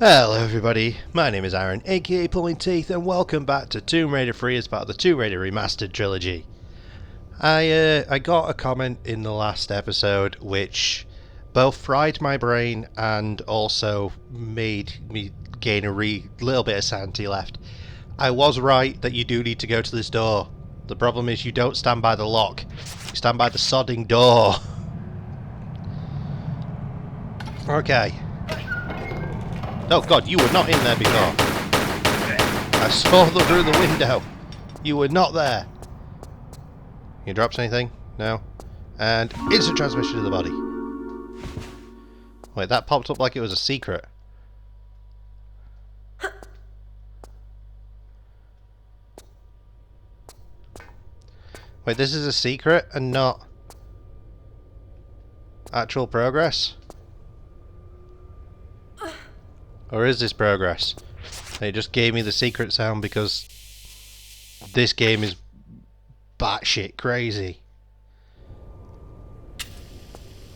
Hello everybody, my name is Aaron, aka Pulling Teeth, and welcome back to Tomb Raider 3 as part of the Tomb Raider Remastered trilogy. I got a comment in the last episode which both fried my brain and also made me gain a little bit of sanity left. I was right that you do need to go to this door. The problem is you don't stand by the lock, you stand by the sodding door. Okay. Oh god, you were not in there before. I saw them through the window. You were not there. You dropped anything? No. And instant transmission to the body. Wait, that popped up like it was a secret. Wait, this is a secret and not actual progress? Or is this progress? They just gave me the secret sound because this game is batshit crazy.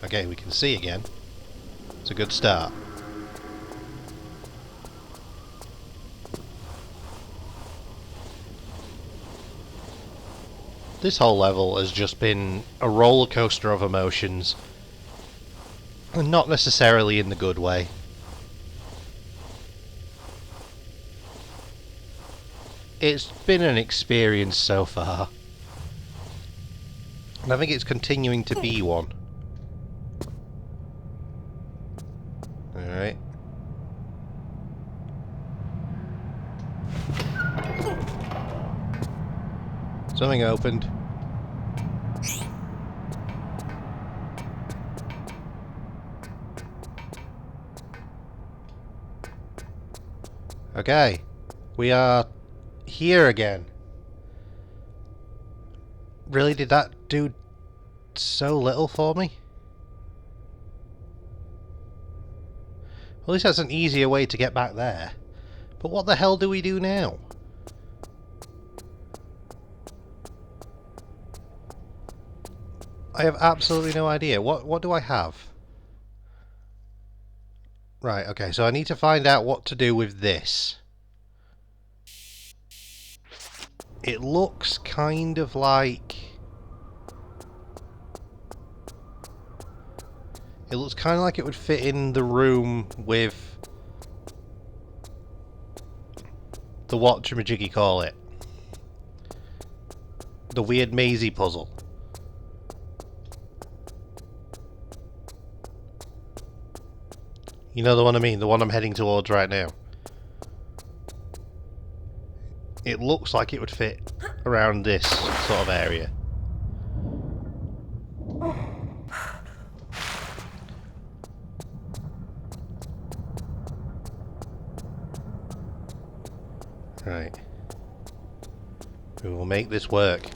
Okay, we can see again. It's a good start. This whole level has just been a roller coaster of emotions, and not necessarily in the good way. It's been an experience so far, and I think it's continuing to be one. Alright. Something opened. Okay. We are here again. Really, did that do so little for me? At least that's an easier way to get back there. But what the hell do we do now? I have absolutely no idea. What do I have? Right, okay, so I need to find out what to do with this. It looks kind of like... It looks kind of like it would fit in the room with... the whatchamajiggy call it. The weird mazy puzzle. You know the one I mean, the one I'm heading towards right now. It looks like it would fit around this sort of area. Right. We will make this work.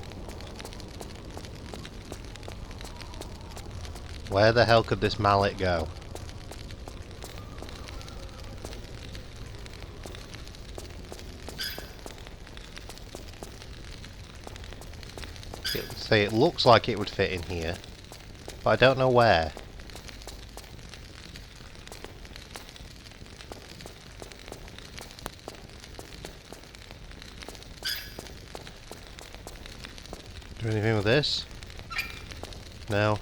Where the hell could this mallet go? It looks like it would fit in here, but I don't know where. Do anything with this? No.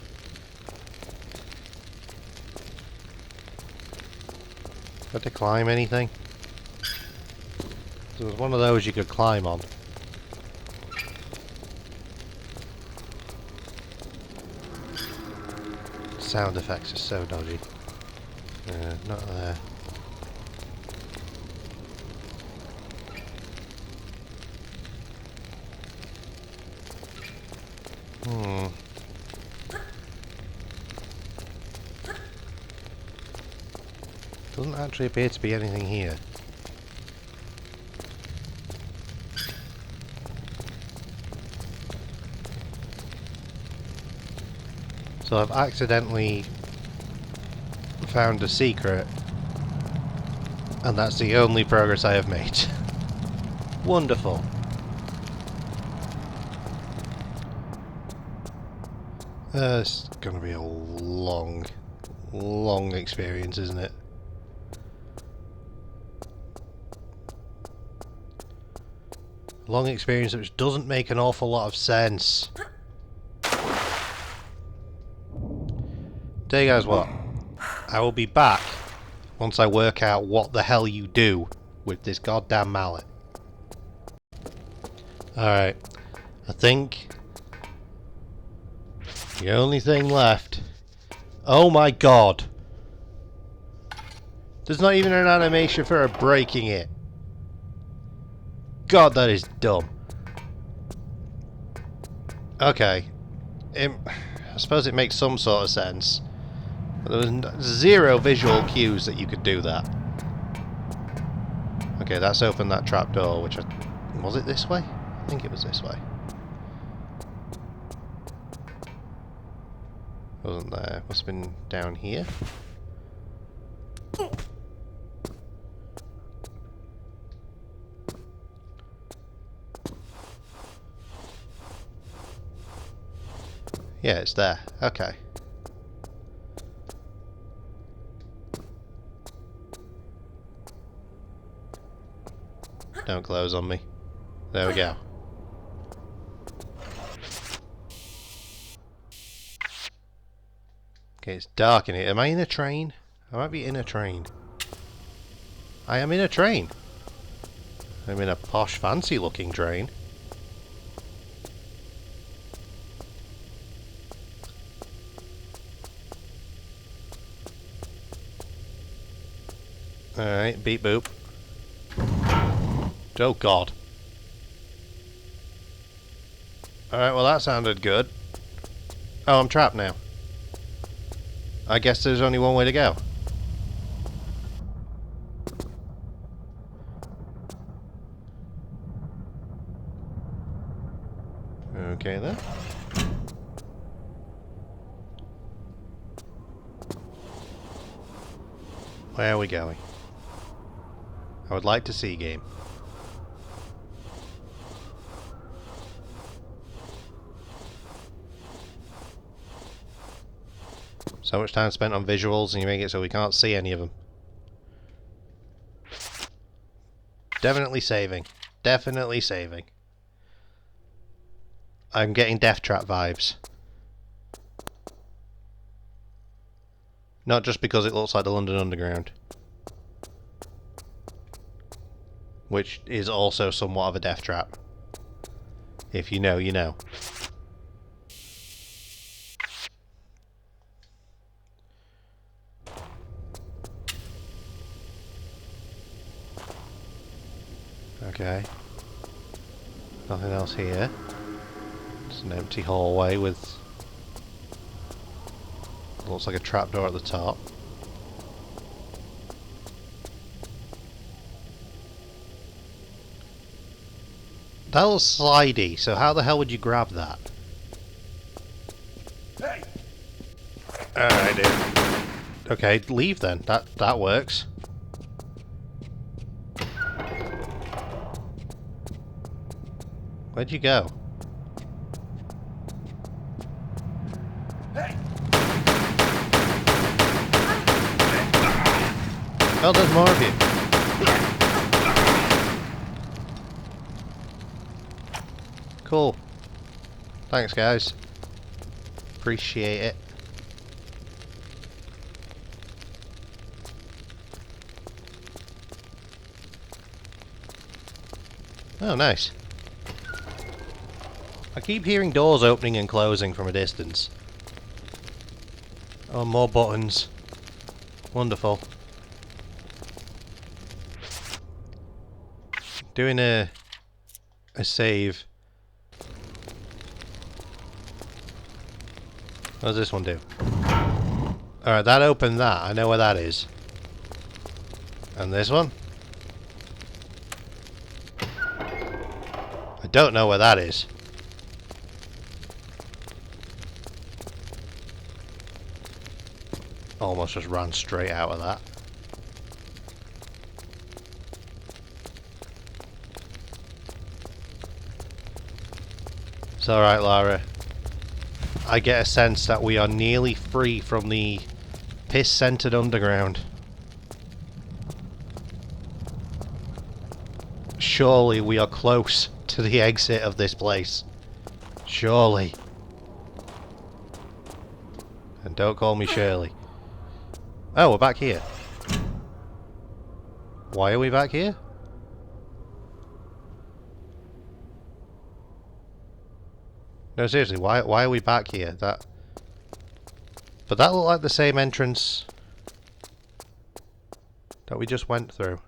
Got to climb anything? There was one of those you could climb on. Sound effects are so dodgy. Not there. Doesn't actually appear to be anything here. So I've accidentally found a secret, and that's the only progress I have made. Wonderful. It's gonna be a long experience, isn't it? Long experience which doesn't make an awful lot of sense. Tell you guys what, I will be back once I work out what the hell you do with this goddamn mallet. Alright, I think the only thing left... Oh my god! There's not even an animation for her breaking it. God, that is dumb. Okay. I suppose it makes some sort of sense. But there was zero visual cues that you could do that. Okay, that's opened that trapdoor, which was it this way? I think it was this way. Wasn't there? Must have been down here. Yeah, it's there. Okay. Don't close on me. There we go. Okay, it's dark in here. Am I in a train? I might be in a train. I am in a train. I'm in a posh, fancy looking train. Alright, beep boop. Oh god. Alright, well that sounded good. Oh, I'm trapped now. I guess there's only one way to go. Okay then. Where are we going? I would like to see game. So much time spent on visuals and you make it so we can't see any of them. Definitely saving. Definitely saving. I'm getting Death Trap vibes. Not just because it looks like the London Underground. Which is also somewhat of a death trap. If you know, you know. Okay. Nothing else here. It's an empty hallway with... looks like a trapdoor at the top. That was slidey, so how the hell would you grab that? Hey. Alright, dude. Okay, leave then. That works. Where'd you go? Hey. Oh, there's more of you. Cool. Thanks, guys. Appreciate it. Oh, nice. I keep hearing doors opening and closing from a distance. Oh, more buttons. Wonderful. Doing a save. What does this one do? Alright, that opened that. I know where that is. And this one? I don't know where that is. Almost just ran straight out of that. It's alright, Lara. I get a sense that we are nearly free from the piss-scented underground. Surely we are close to the exit of this place. Surely. And don't call me Shirley. Oh, we're back here. Why are we back here? No, seriously, why are we back here? But that looked like the same entrance that we just went through.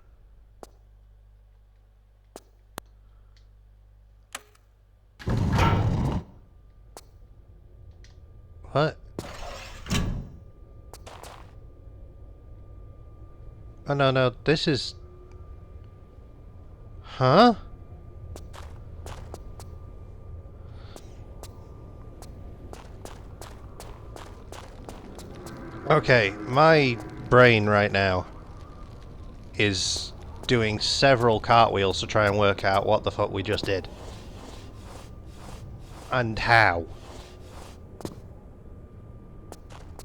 What? Oh no, this is... Huh? Okay, my brain right now is doing several cartwheels to try and work out what the fuck we just did. And how.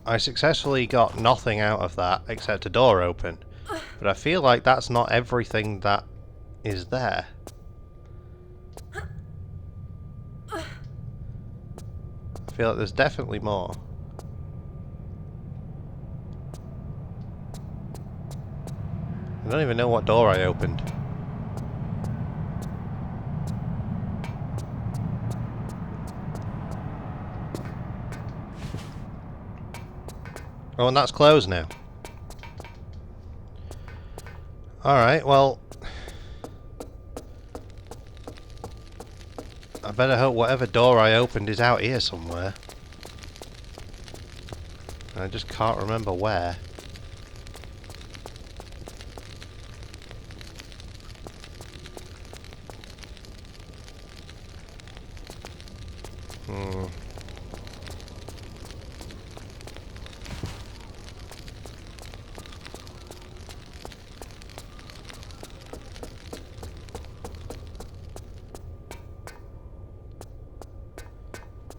I successfully got nothing out of that except a door open. But I feel like that's not everything that is there. I feel like there's definitely more. I don't even know what door I opened. Oh, and that's closed now. Alright, well... I better hope whatever door I opened is out here somewhere. I just can't remember where.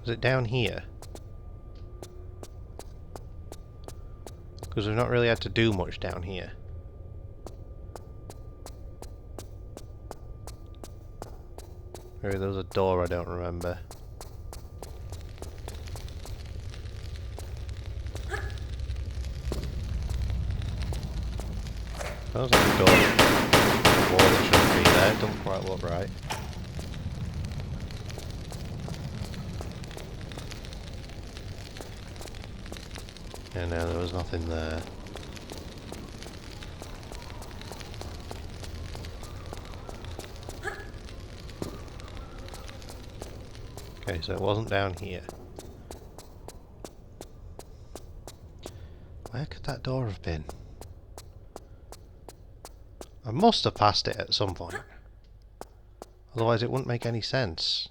Was it down here? Because we've not really had to do much down here. Maybe there was a door I don't remember. That was like a door. Wall that shouldn't be there. It doesn't quite look right. Yeah, no, there was nothing there. Okay, so it wasn't down here. Where could that door have been? I must have passed it at some point. Otherwise it wouldn't make any sense.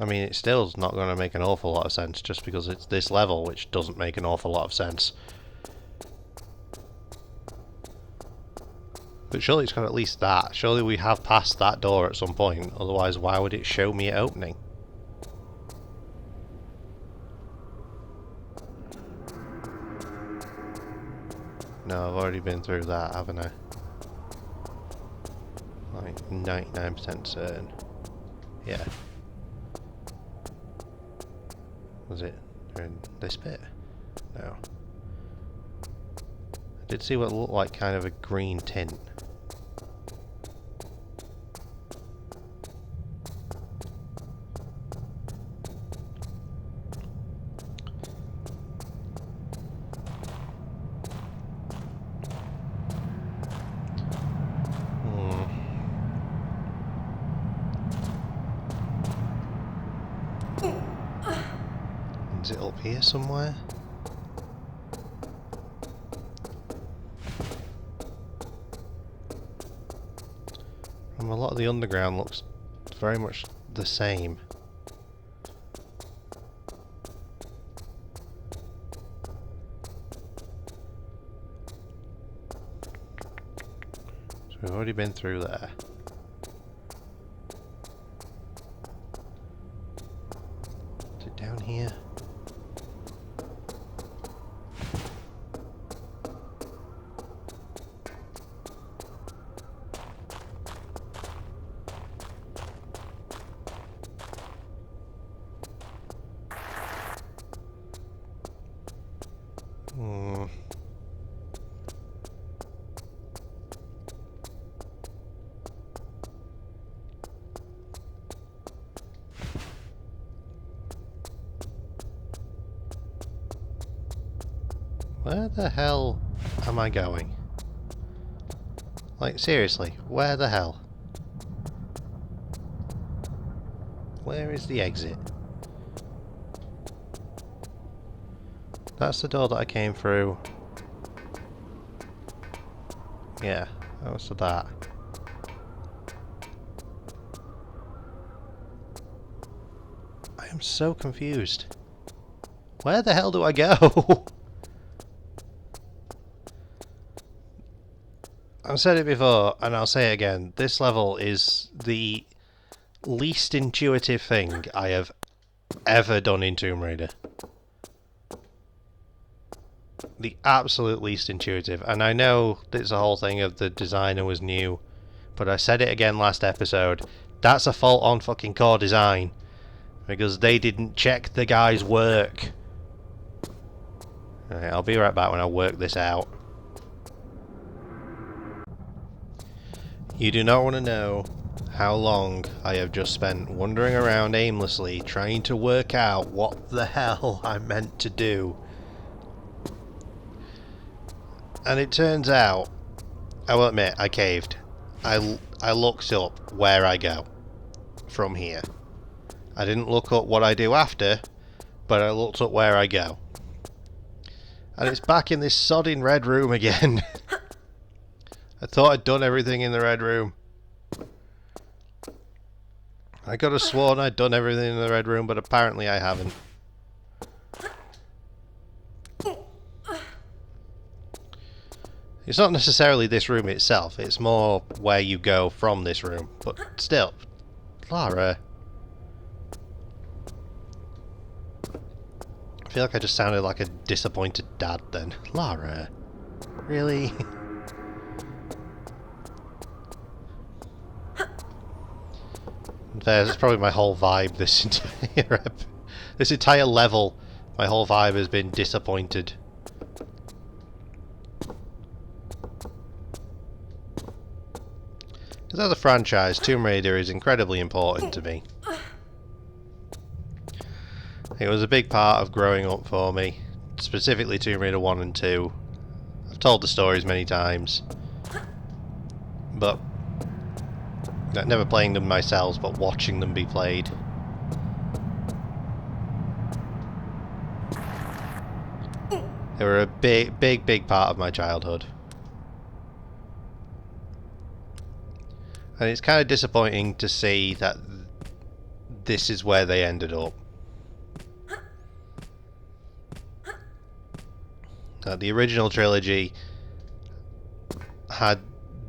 I mean, it still's not going to make an awful lot of sense just because it's this level, which doesn't make an awful lot of sense. But surely it's got at least that. Surely we have passed that door at some point, otherwise why would it show me it opening? No, I've already been through that, haven't I? Like 99% certain. Yeah. Was it in this bit? No. I did see what looked like kind of a green tint. Is it up here somewhere? A lot of the underground looks very much the same. So we've already been through there. Is it down here? Hmm. Where the hell am I going? Like, seriously, where the hell? Where is the exit? That's the door that I came through. Yeah, that was that. I am so confused. Where the hell do I go? I've said it before, and I'll say it again. This level is the least intuitive thing I have ever done in Tomb Raider. The absolute least intuitive. And I know it's a whole thing of the designer was new, but I said it again last episode. That's a fault on fucking core design, because they didn't check the guy's work. Alright, I'll be right back when I work this out. You do not want to know how long I have just spent wandering around aimlessly trying to work out what the hell I'm meant to do. And it turns out, I will admit, I caved. I looked up where I go from here. I didn't look up what I do after, but I looked up where I go. And it's back in this sodding red room again. I thought I'd done everything in the red room. I could have sworn I'd done everything in the red room, but apparently I haven't. It's not necessarily this room itself, it's more where you go from this room. But still, Lara. I feel like I just sounded like a disappointed dad then. Lara. Really? That's probably my whole vibe this entire level. My whole vibe has been disappointed. Because as a franchise, Tomb Raider is incredibly important to me. It was a big part of growing up for me, specifically Tomb Raider 1 and 2. I've told the stories many times, but never playing them myself, but watching them be played. They were a big part of my childhood. And it's kind of disappointing to see that this is where they ended up. The original trilogy had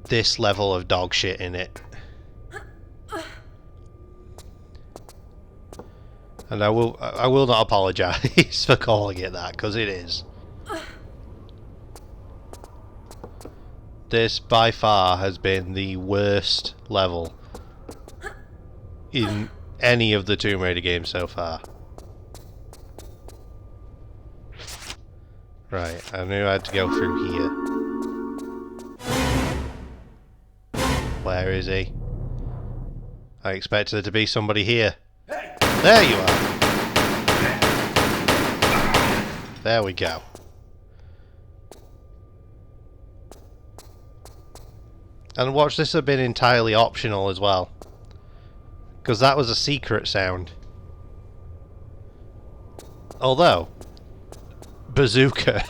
this level of dog shit in it. And I will not apologise for calling it that, because it is. This by far has been the worst level in any of the Tomb Raider games so far. Right, I knew I had to go through here. Where is he? I expected there to be somebody here. There you are! There we go. And watch, this have been entirely optional as well. Because that was a secret sound. Although, bazooka.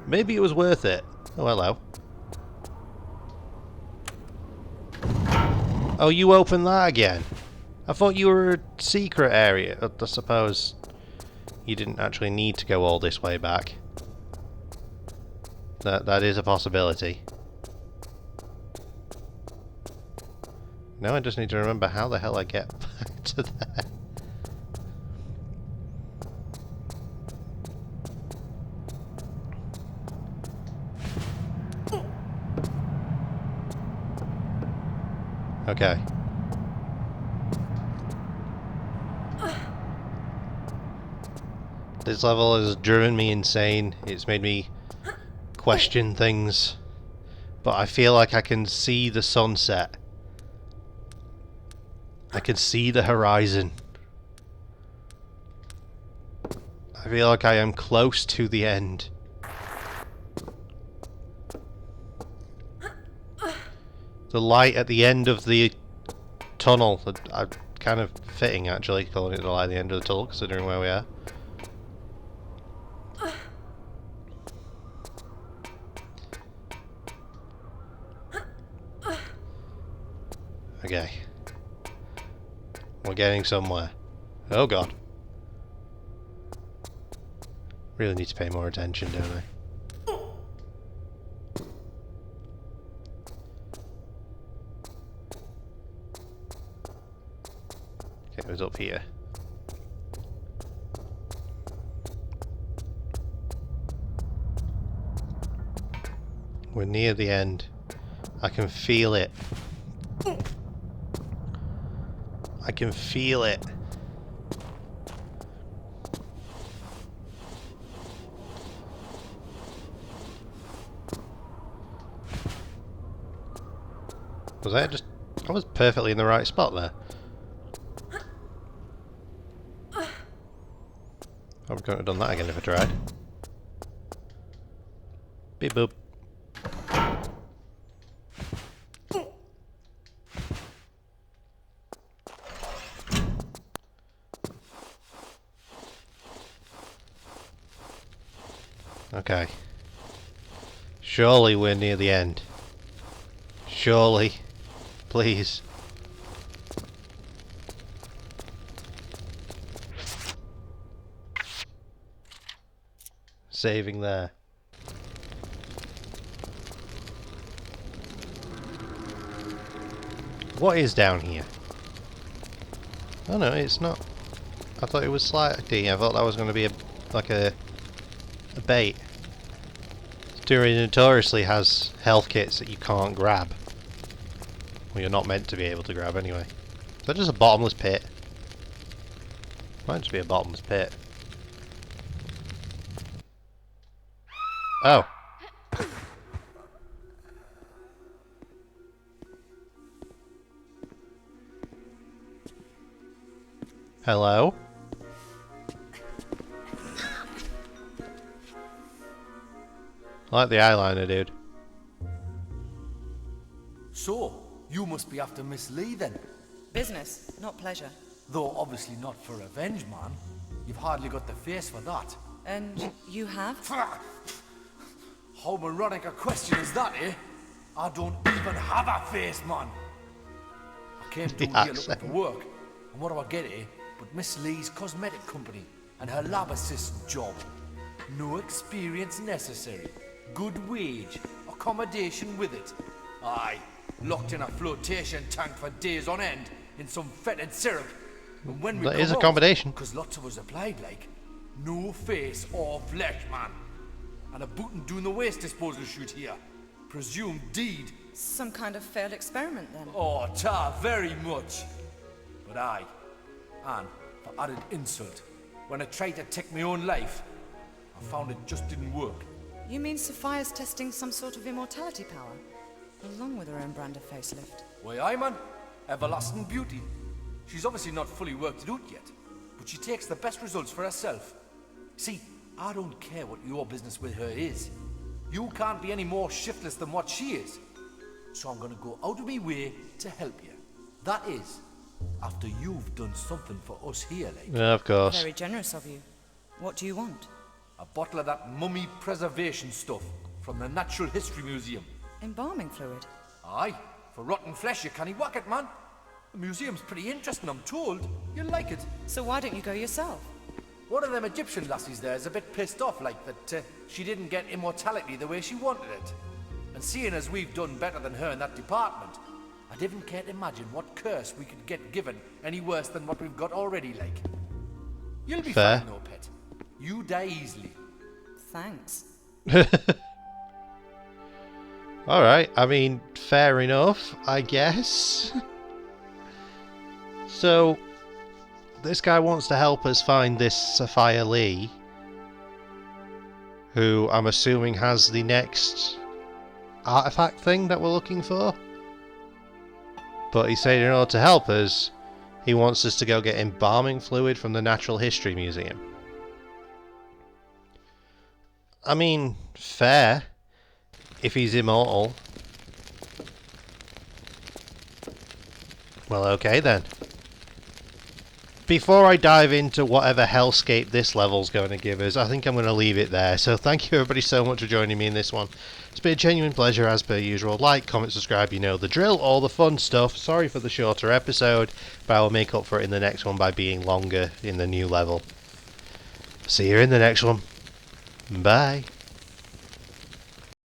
Maybe it was worth it. Oh, hello. Oh, you opened that again. I thought you were a secret area. I suppose you didn't actually need to go all this way back. That is a possibility. Now I just need to remember how the hell I get back to there. Okay. This level has driven me insane. It's made me question things. But I feel like I can see the sunset. I can see the horizon. I feel like I am close to the end. The light at the end of the tunnel. I'm kind of fitting actually calling it the light at the end of the tunnel considering where we are. Okay. We're getting somewhere. Oh god. Really need to pay more attention, don't I? Okay, it was up here. We're near the end. I can feel it. I can feel it. Was I was perfectly in the right spot there. I would couldn't have done that again if I tried. Beep boop. Okay. Surely we're near the end. Surely. Please. Saving there. What is down here? Oh no, it's not. I thought it was sliding. I thought that was going to be like a bait. Sturi notoriously has health kits that you can't grab. Well, you're not meant to be able to grab anyway. Is that just a bottomless pit? Might just be a bottomless pit. Oh. Hello? I like the eyeliner, dude. So, you must be after Miss Lee then? Business, not pleasure. Though obviously not for revenge, man. You've hardly got the face for that. And you have? How moronic a question is that, eh? I don't even have a face, man. I came down here looking for work, and what do I get, eh? But Miss Lee's cosmetic company and her lab assistant job. No experience necessary. Good wage, accommodation with it. Aye, locked in a flotation tank for days on end in some fetid syrup. And when we that is accommodation. Because lots of us applied, like, no face or flesh, man. And a bootin' doing the waste disposal shoot here. Presumed deed. Some kind of failed experiment, then. Oh, ta, very much. But aye, and for added insult, when I tried to take my own life, I found it just didn't work. You mean Sophia's testing some sort of immortality power? Along with her own brand of facelift? Why, aye, man. Everlasting beauty. She's obviously not fully worked it out yet, but she takes the best results for herself. See, I don't care what your business with her is. You can't be any more shiftless than what she is. So I'm gonna go out of my way to help you. That is, after you've done something for us here, like. Yeah, of course. Very generous of you. What do you want? A bottle of that mummy preservation stuff from the Natural History Museum. Embalming fluid? Aye, for rotten flesh you can't whack it, man. The museum's pretty interesting, I'm told. You'll like it. So why don't you go yourself? One of them Egyptian lassies there is a bit pissed off, like, that she didn't get immortality the way she wanted it. And seeing as we've done better than her in that department, I didn't care to imagine what curse we could get given any worse than what we've got already, like. You'll be Fair. fine, no pet. You die easily. Thanks. Alright, I mean, fair enough, I guess. So, this guy wants to help us find this Sophia Lee, who I'm assuming has the next artifact thing that we're looking for. But he said in order to help us, he wants us to go get embalming fluid from the Natural History Museum. I mean, fair, if he's immortal. Well, okay then. Before I dive into whatever hellscape this level's going to give us, I think I'm going to leave it there. So thank you everybody so much for joining me in this one. It's been a genuine pleasure as per usual. Like, comment, subscribe, you know the drill, all the fun stuff. Sorry for the shorter episode, but I will make up for it in the next one by being longer in the new level. See you in the next one. Bye.